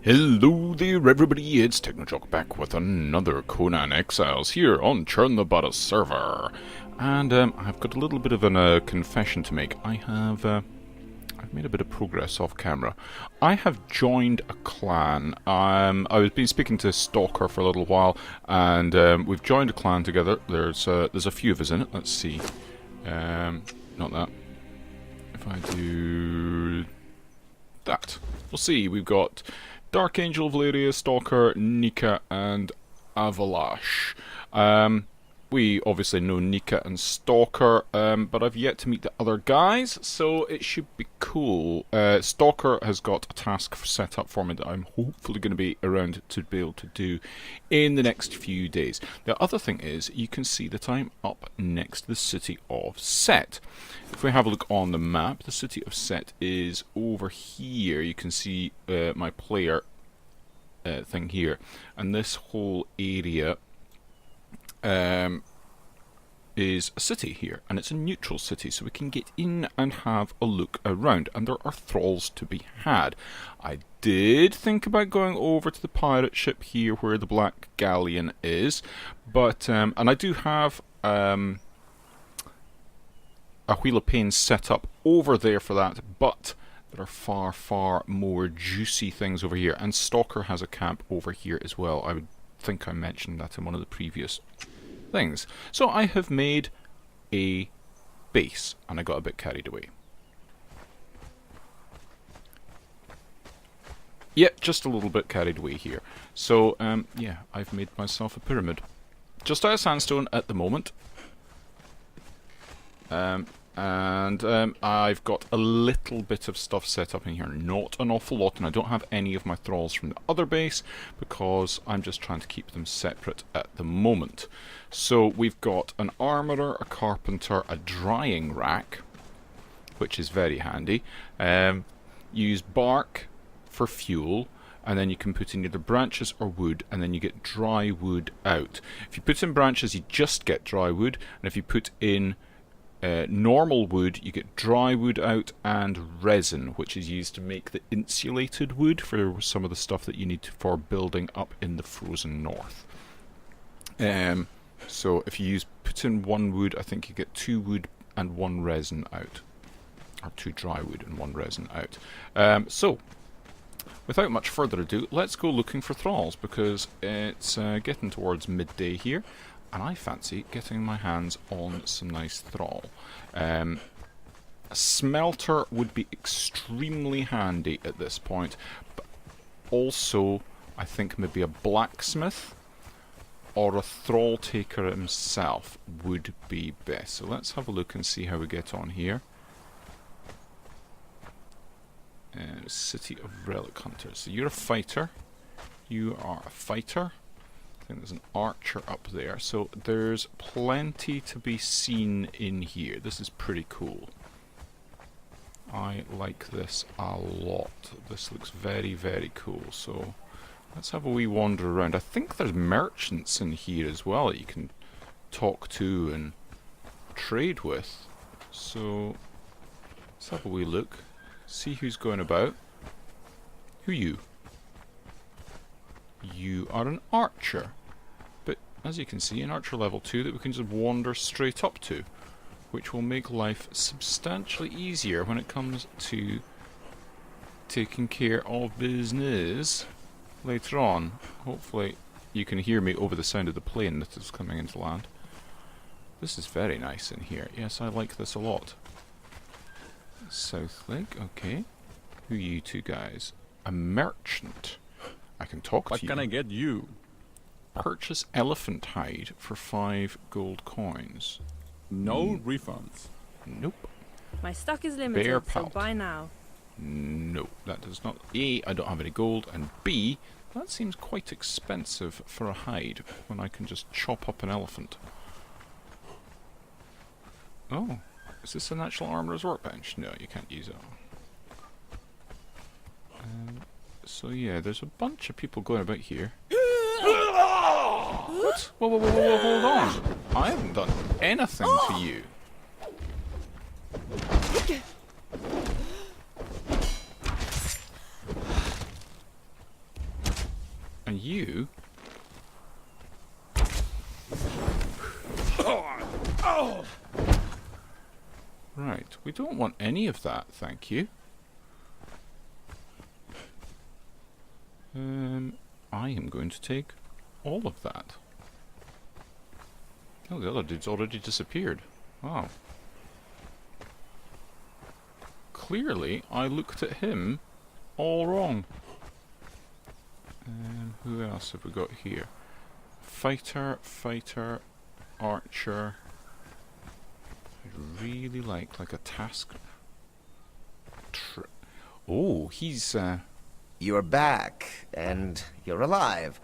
Hello there everybody, it's Technojock back with another Conan Exiles here on Churn the Butta server. And I've got a little bit of a confession to make. I've made a bit of progress off camera. I have joined a clan. I've been speaking to Stalker for a little while, and we've joined a clan together. There's a few of us in it. Let's see. Not that. If I do that, we'll see. We've got Dark Angel, Valeria, Stalker, Nika, and Avalash. We obviously know Nika and Stalker, but I've yet to meet the other guys, so it should be cool. Stalker has got a task set up for me that I'm hopefully going to be around to be able to do in the next few days. The other thing is, you can see that I'm up next to the city of Set. If we have a look on the map, the city of Set is over here. You can see my player thing here, and this whole area is a city here, and it's a neutral city, so we can get in and have a look around, and there are thralls to be had. I did think about going over to the pirate ship here where the Black Galleon is, but and I do have a Wheel of Pain set up over there for that, but there are far more juicy things over here, and Stalker has a camp over here as well. I would think I mentioned that in one of the previous things. So I have made a base, and I got a bit carried away. Yeah, just a little bit carried away here. So, yeah, I've made myself a pyramid. Just out of sandstone at the moment. And I've got a little bit of stuff set up in here, not an awful lot, and I don't have any of my thralls from the other base because I'm just trying to keep them separate at the moment. So we've got an armourer, a carpenter, a drying rack, which is very handy. Use bark for fuel, and then you can put in either branches or wood, and then you get dry wood out. If you put in branches, you just get dry wood, and if you put in normal wood, you get dry wood out, and resin, which is used to make the insulated wood for some of the stuff that you need for building up in the frozen north. So if you put in one wood, I think you get 2 wood and 1 resin out, or 2 dry wood and 1 resin out. So without much further ado, let's go looking for thralls, because it's getting towards midday here, and I fancy getting my hands on some nice thrall. A smelter would be extremely handy at this point, but also I think maybe a blacksmith or a thrall taker himself would be best. So let's have a look and see how we get on here. City of Relic Hunters. So you're a fighter. You are a fighter. I think there's an archer up there, so there's plenty to be seen in here. This is pretty cool. I like this a lot. This looks very, very cool. So let's have a wee wander around. I think there's merchants in here as well that you can talk to and trade with. So let's have a wee look. See who's going about. Who are you? You are an archer. But as you can see, an archer level 2 that we can just wander straight up to, which will make life substantially easier when it comes to taking care of business later on. Hopefully you can hear me over the sound of the plane that is coming into land. This is very nice in here. Yes, I like this a lot. South Lake, okay. Who are you two guys? A merchant. I can talk to you. What can I get you? Purchase elephant hide for 5 gold coins. No refunds. Nope. My stock is Bear limited, so pelt. buy now. No, that does not. A, I don't have any gold, and B, that seems quite expensive for a hide when I can just chop up an elephant. Oh, is this an actual armourer's workbench? No, you can't use it. So yeah, there's a bunch of people going about here. What? Whoa, whoa, whoa, whoa, whoa, hold on. I haven't done anything to you. And you... Right, we don't want any of that, thank you. I am going to take all of that. Oh, the other dude's already disappeared. Wow. Clearly, I looked at him all wrong. Who else have we got here? Fighter, archer. I really like a task. Oh, he's You're back, and you're alive.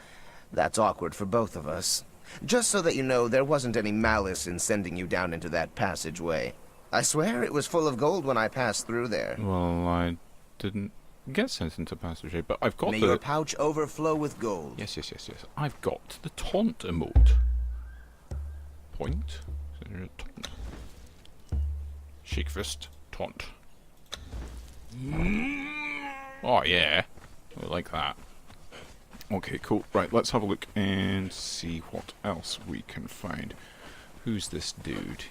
That's awkward for both of us. Just so that you know, there wasn't any malice in sending you down into that passageway. I swear it was full of gold when I passed through there. Well, I didn't get sent into passageway, but I've got May your pouch overflow with gold. Yes. I've got the taunt emote. Point. Is there a taunt? Shake fist. Taunt. Oh, yeah. I like that. Okay, cool. Right, let's have a look and see what else we can find. Who's this dude?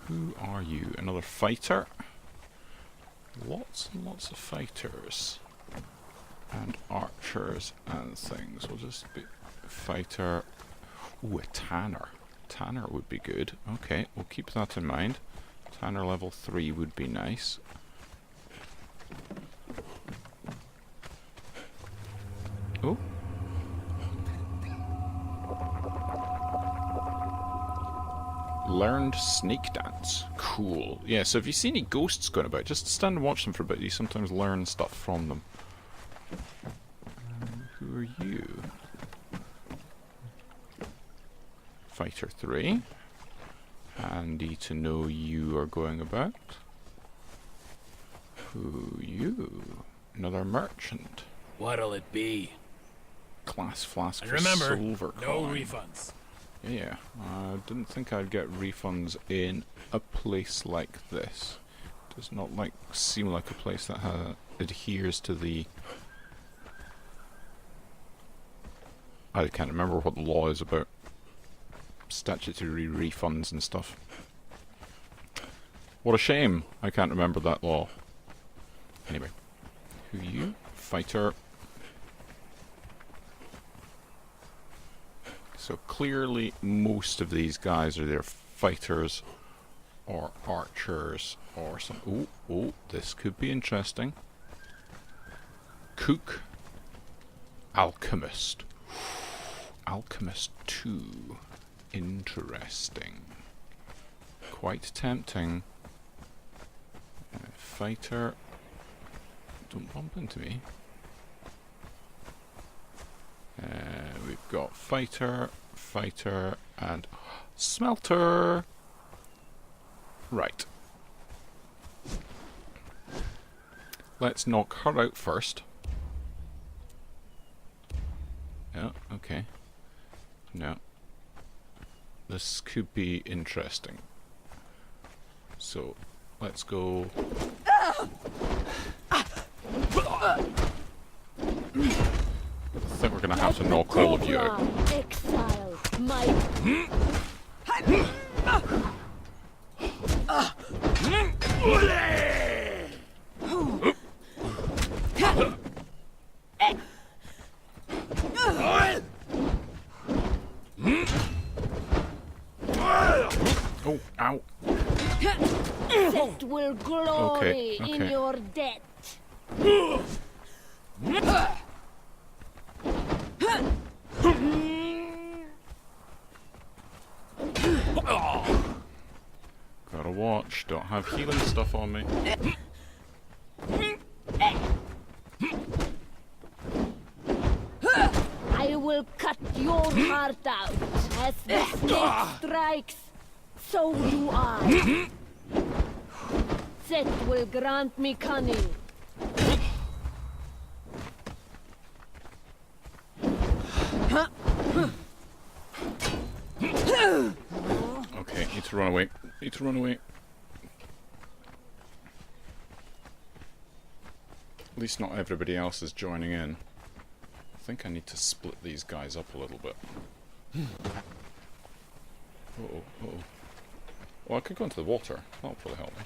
Who are you? Another fighter? Lots and lots of fighters. And archers and things. We'll just be fighter. Ooh, a tanner. Tanner would be good. Okay, we'll keep that in mind. Tanner level 3 would be nice. Oh. Learned snake dance. Cool. Yeah, so if you see any ghosts going about, just stand and watch them for a bit. You sometimes learn stuff from them. Who are you? Fighter 3. Handy to know you are going about. Who are you? Another merchant. What'll it be? Glass flask And for remember, silver no coin. refunds. Yeah, I didn't think I'd get refunds in a place like this. Does not seem like a place that adheres to the... I can't remember what the law is about statutory refunds and stuff. What a shame I can't remember that law. Anyway, who are you? Fighter. So clearly most of these guys are either fighters or archers or some... Oh, this could be interesting. Cook. Alchemist. Alchemist 2. Interesting. Quite tempting. Fighter. Don't bump into me. We've got fighter, and smelter. Right. Let's knock her out first. Yeah, okay. No. This could be interesting. So, let's go. I think we're gonna have to knock all of you out. Exiles, my Oh, ow. set will glory Okay. in your death. Gotta watch, don't have healing stuff on me. I will cut your heart out. As the snake strikes, so do I. Set will grant me cunning. Okay, need to run away. Need to run away. At least not everybody else is joining in. I think I need to split these guys up a little bit. Uh-oh, uh-oh. Well, I could go into the water. That'll probably help me.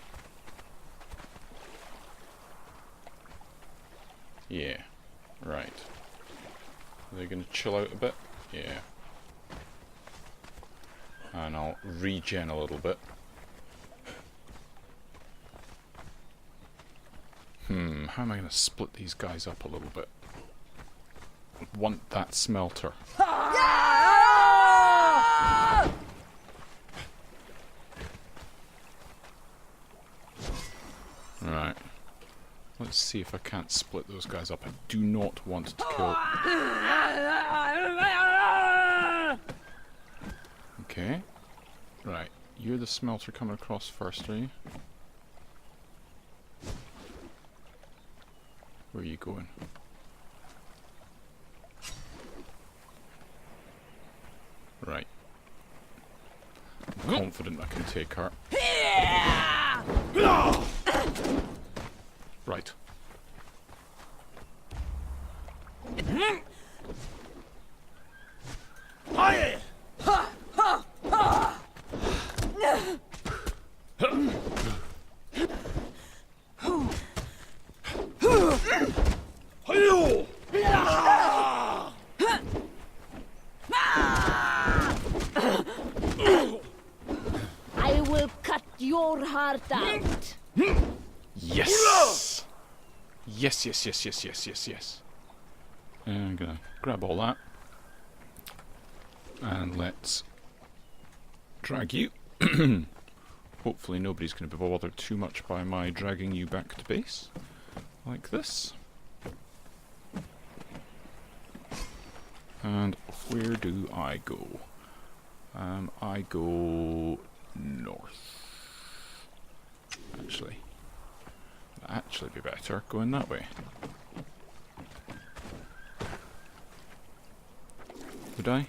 Yeah. Right. Are they going to chill out a bit? Yeah. And I'll regen a little bit. How am I going to split these guys up a little bit? I want that smelter. Right. Let's see if I can't split those guys up. I do not want to kill... Okay. Right. You're the smelter coming across first, are you? Where are you going? Right. I'm confident I can take her. Right. I will cut your heart out. Yes! Yes, yes, yes, yes, yes, yes, yes. I'm gonna grab all that. And let's drag you. Hopefully nobody's going to be bothered too much by my dragging you back to base. Like this. And where do I go? I go north. Actually. Would actually be better going that way. Would I?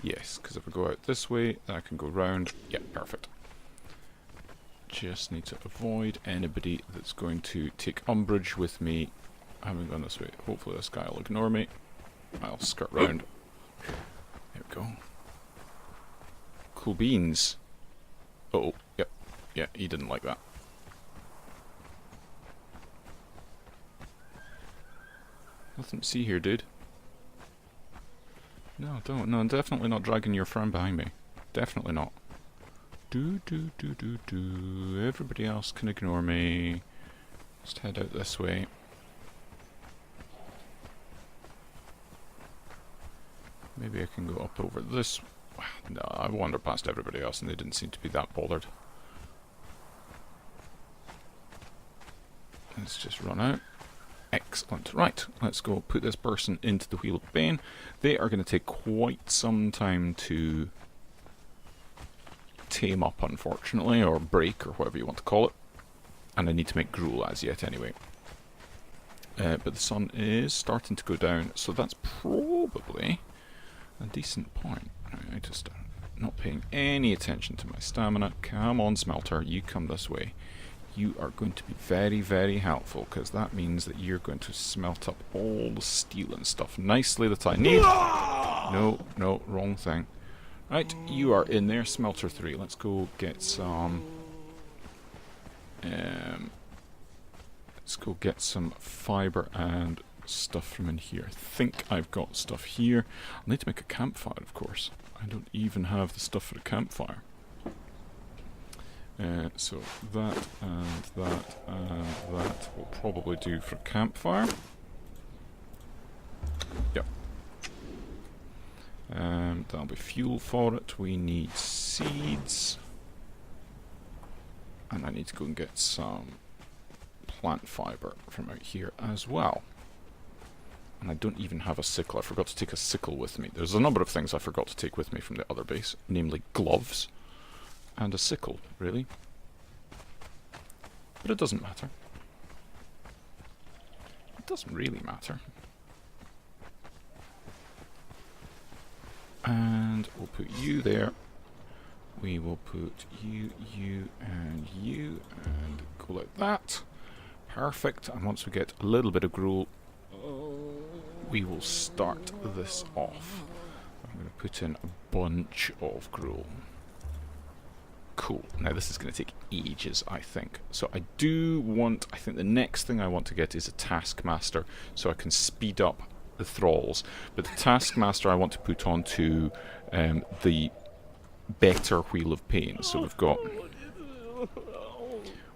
Yes, because if I go out this way, then I can go round. Yeah, perfect. Just need to avoid anybody that's going to take umbrage with me having gone this way. Hopefully this guy will ignore me. I'll skirt round. There we go. Cool beans. Uh-oh, yep. Yeah, he didn't like that. Nothing to see here, dude. No, don't. No, I'm definitely not dragging your friend behind me. Definitely not. Do. Everybody else can ignore me. Just head out this way. Maybe I can go up over this. No, I wandered past everybody else and they didn't seem to be that bothered. Let's just run out. Excellent. Right, let's go put this person into the Wheel of Bane. They are going to take quite some time to tame up, unfortunately, or break, or whatever you want to call it. And I need to make gruel as yet, anyway. But the sun is starting to go down, so that's probably a decent point. I just not paying any attention to my stamina. Come on, Smelter, you come this way. You are going to be very, very helpful, because that means that you're going to smelt up all the steel and stuff nicely that I need. No, wrong thing. Right, you are in there, Smelter 3. Let's go get some... let's go get some fibre and stuff from in here. I think I've got stuff here. I'll need to make a campfire, of course. I don't even have the stuff for a campfire. So that and that and that will probably do for campfire. Yep. That'll be fuel for it. We need seeds. And I need to go and get some plant fibre from out here as well. And I don't even have a sickle. I forgot to take a sickle with me. There's a number of things I forgot to take with me from the other base, namely gloves and a sickle, really. But it doesn't matter. It doesn't really matter. And we'll put you there. We will put you, and go like that. Perfect. And once we get a little bit of gruel... we will start this off. I'm going to put in a bunch of gruel. Cool. Now this is going to take ages, I think. So I think the next thing I want to get is a Taskmaster, so I can speed up the Thralls. But the Taskmaster I want to put onto the better Wheel of Pain. So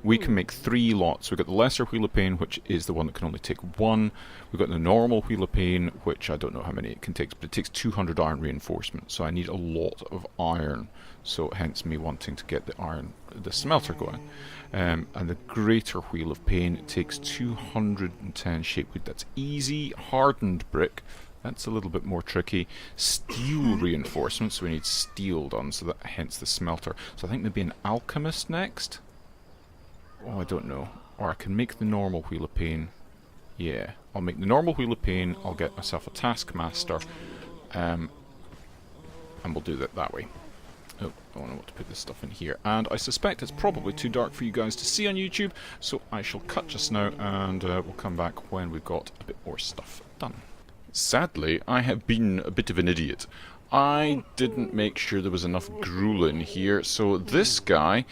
we can make 3 lots. We've got the lesser Wheel of Pain, which is the one that can only take 1. We've got the normal Wheel of Pain, which I don't know how many it can take, but it takes 200 iron reinforcement, so I need a lot of iron. So hence me wanting to get the smelter going. And the greater Wheel of Pain, it takes 210 shapewood. That's easy. Hardened brick, that's a little bit more tricky. Steel reinforcement, so we need steel done, so that hence the smelter. So I think maybe an alchemist next. Oh, I don't know. Or I can make the normal Wheel of Pain. Yeah, I'll make the normal Wheel of Pain. I'll get myself a Taskmaster. And we'll do that way. Oh, I don't know what to put this stuff in here. And I suspect it's probably too dark for you guys to see on YouTube, so I shall cut just now, and we'll come back when we've got a bit more stuff done. Sadly, I have been a bit of an idiot. I didn't make sure there was enough gruel in here, so this guy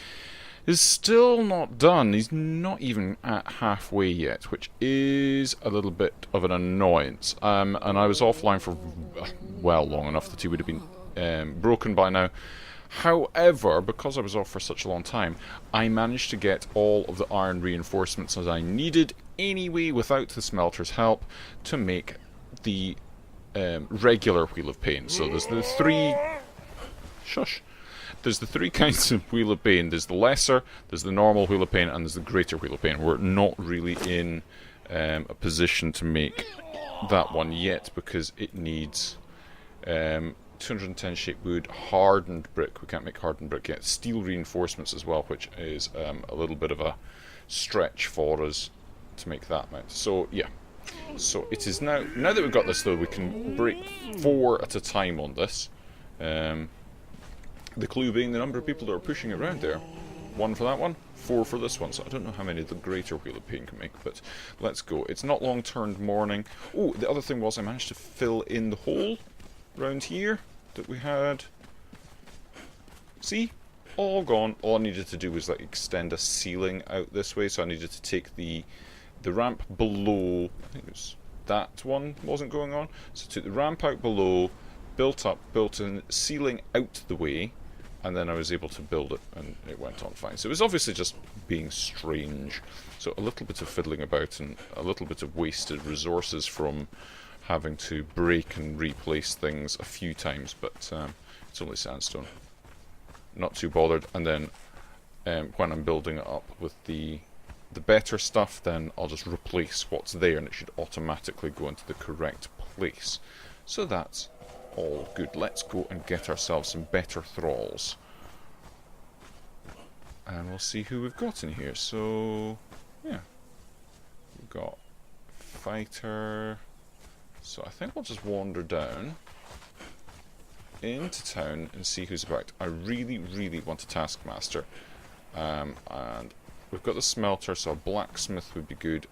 is still not done. He's not even at halfway yet, which is a little bit of an annoyance. And I was offline for, well, long enough that he would have been broken by now. However, because I was off for such a long time, I managed to get all of the iron reinforcements as I needed anyway, without the smelter's help, to make the regular Wheel of Pain. So there's the 3... Shush. There's the 3 kinds of Wheel of Pain. There's the lesser, there's the normal Wheel of Pain, and there's the greater Wheel of Pain. We're not really in a position to make that one yet, because it needs 210 shapewood, hardened brick. We can't make hardened brick yet. Steel reinforcements as well, which is a little bit of a stretch for us to make that amount. So, yeah. So it is now that we've got this, though, we can break 4 at a time on this. The clue being the number of people that are pushing it around there. 1 for that one, 4 for this one. So I don't know how many the greater Wheel of Pain can make, but let's go. It's not long turned morning. Oh, the other thing was I managed to fill in the hole around here that we had. See? All gone. All I needed to do was like extend a ceiling out this way, so I needed to take the ramp below. I think it was that one wasn't going on. So I took the ramp out below, built in ceiling out the way, and then I was able to build it, and it went on fine. So it was obviously just being strange. So a little bit of fiddling about and a little bit of wasted resources from having to break and replace things a few times, but it's only sandstone. Not too bothered. And then when I'm building it up with the better stuff, then I'll just replace what's there, and it should automatically go into the correct place. So that's all good. Let's go and get ourselves some better Thralls. And we'll see who we've got in here. So, yeah. We've got Fighter. So I think we'll just wander down into town and see who's about. I really, really want a Taskmaster. And we've got the smelter, so a blacksmith would be good.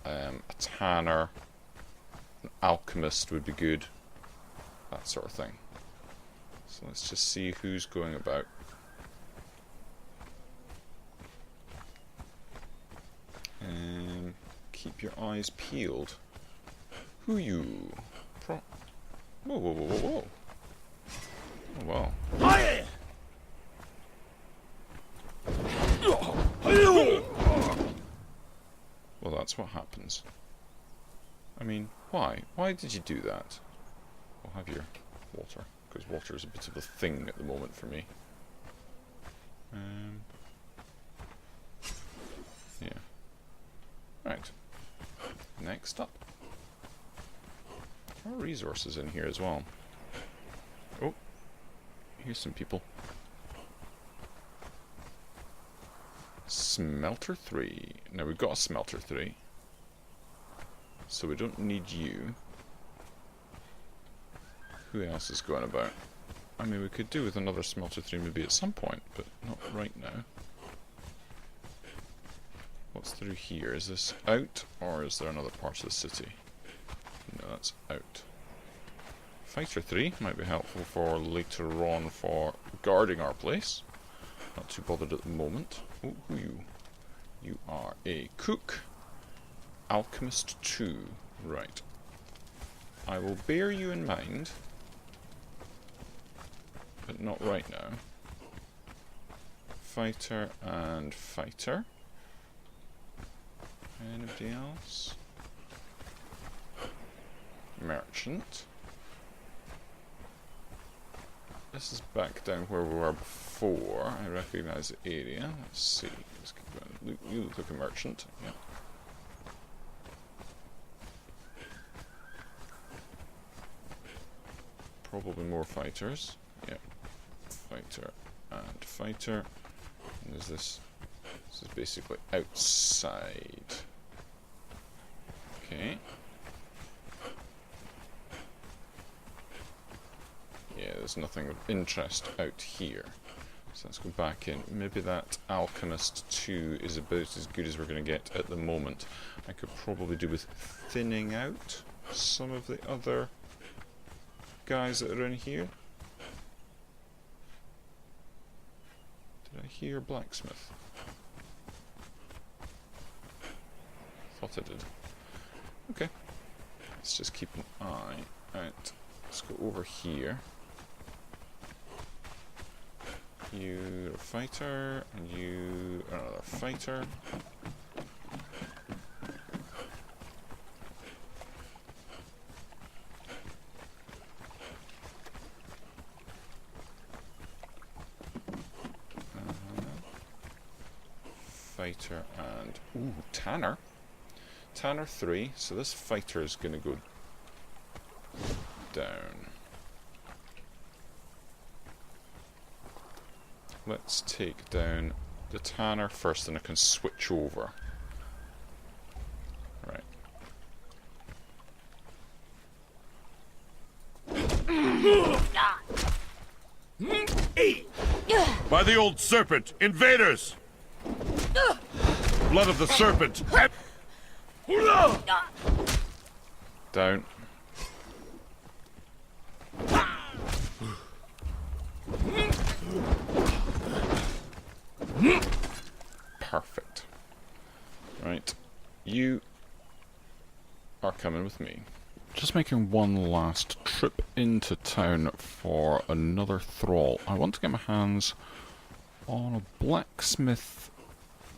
A tanner. An alchemist would be good. That sort of thing. So let's just see who's going about. Keep your eyes peeled. Who you? Whoa, whoa, whoa, whoa, whoa. Oh, wow. Well, that's what happens. I mean, why? Why did you do that? I'll have your water, because water is a bit of a thing at the moment for me. Yeah. Right. Next up. There are resources in here as well. Oh. Here's some people. Smelter 3. Now we've got a Smelter 3. So we don't need you. Who else is going about? I mean, we could do with another Smelter 3 maybe at some point, but not right now. What's through here? Is this out, or is there another part of the city? No, that's out. Fighter 3 might be helpful for later on for guarding our place. Not too bothered at the moment. Oh, who are you? You are a cook. Alchemist 2. Right. I will bear you in mind. But not right now. Fighter and fighter. Anybody else? Merchant. This is back down where we were before. I recognise the area. Let's see. Let's keep going. You look like a merchant. Yeah. Probably more fighters. Yeah. Fighter and fighter. And there's this. This is basically outside. Okay. Yeah, there's nothing of interest out here. So let's go back in. Maybe that Alchemist 2 is about as good as we're going to get at the moment. I could probably do with thinning out some of the other guys that are in here. Did I hear blacksmith? Thought I did. Okay. Let's just keep an eye out. Let's go over here. You're a fighter, and you are another fighter. Fighter and ooh, Tanner. Tanner 3. So this fighter is going to go down. Let's take down the Tanner first, and I can switch over. Right. By the old serpent! Invaders! Blood of the serpent! Down. Perfect. Right. You are coming with me. Just making one last trip into town for another thrall. I want to get my hands on a blacksmith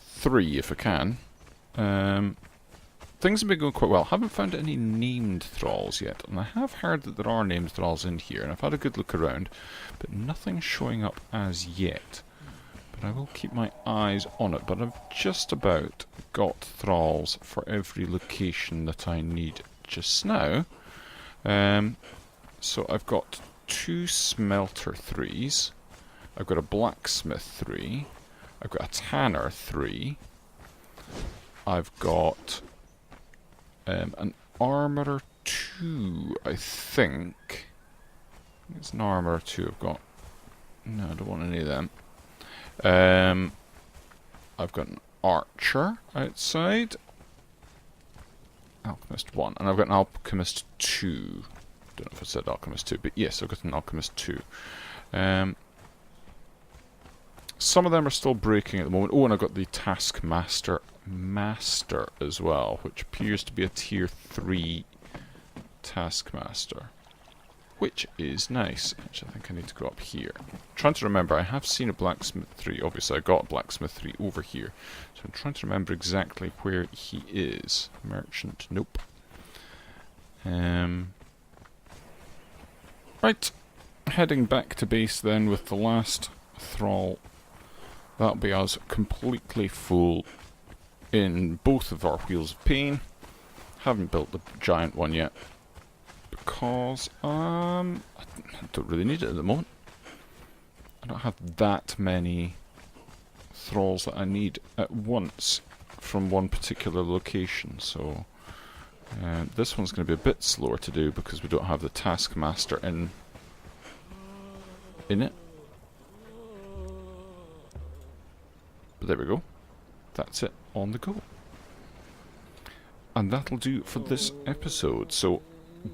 3 if I can. Things have been going quite well. Haven't found any named thralls yet, and I have heard that there are named thralls in here, and I've had a good look around, but nothing showing up as yet. But I will keep my eyes on it. But I've just about got thralls for every location that I need just now. So I've got 2 smelter 3s. I've got a blacksmith 3. I've got a tanner 3. I've got an armourer 2, I think. It's an armourer 2 I've got. No, I don't want any of them. I've got an archer outside. Alchemist 1. And I've got an alchemist 2. Don't know if I said alchemist 2, but yes, I've got an alchemist 2. Some of them are still breaking at the moment. Oh, and I've got the Taskmaster Master as well, which appears to be a tier 3 Taskmaster. Which is nice. Actually, I think I need to go up here. I'm trying to remember, I have seen a blacksmith 3. Obviously, I got a blacksmith 3 over here. So I'm trying to remember exactly where he is. Merchant, nope. Right. Heading back to base then with the last thrall. That'll be us completely full in both of our Wheels of Pain. Haven't built the giant one yet. Because I don't really need it at the moment. I don't have that many thralls that I need at once from one particular location, so this one's going to be a bit slower to do because we don't have the Taskmaster in it. But there we go. That's it. on the go. And that'll do for this episode. So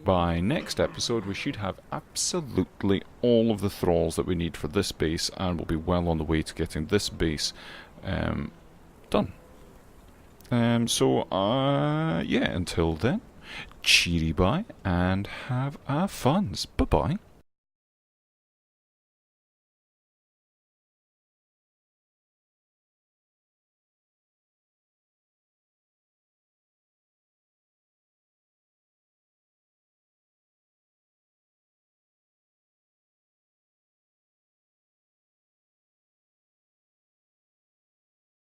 by next episode we should have absolutely all of the thralls that we need for this base, and we'll be well on the way to getting this base done. Yeah, until then, cheery bye and have a funs. Bye bye.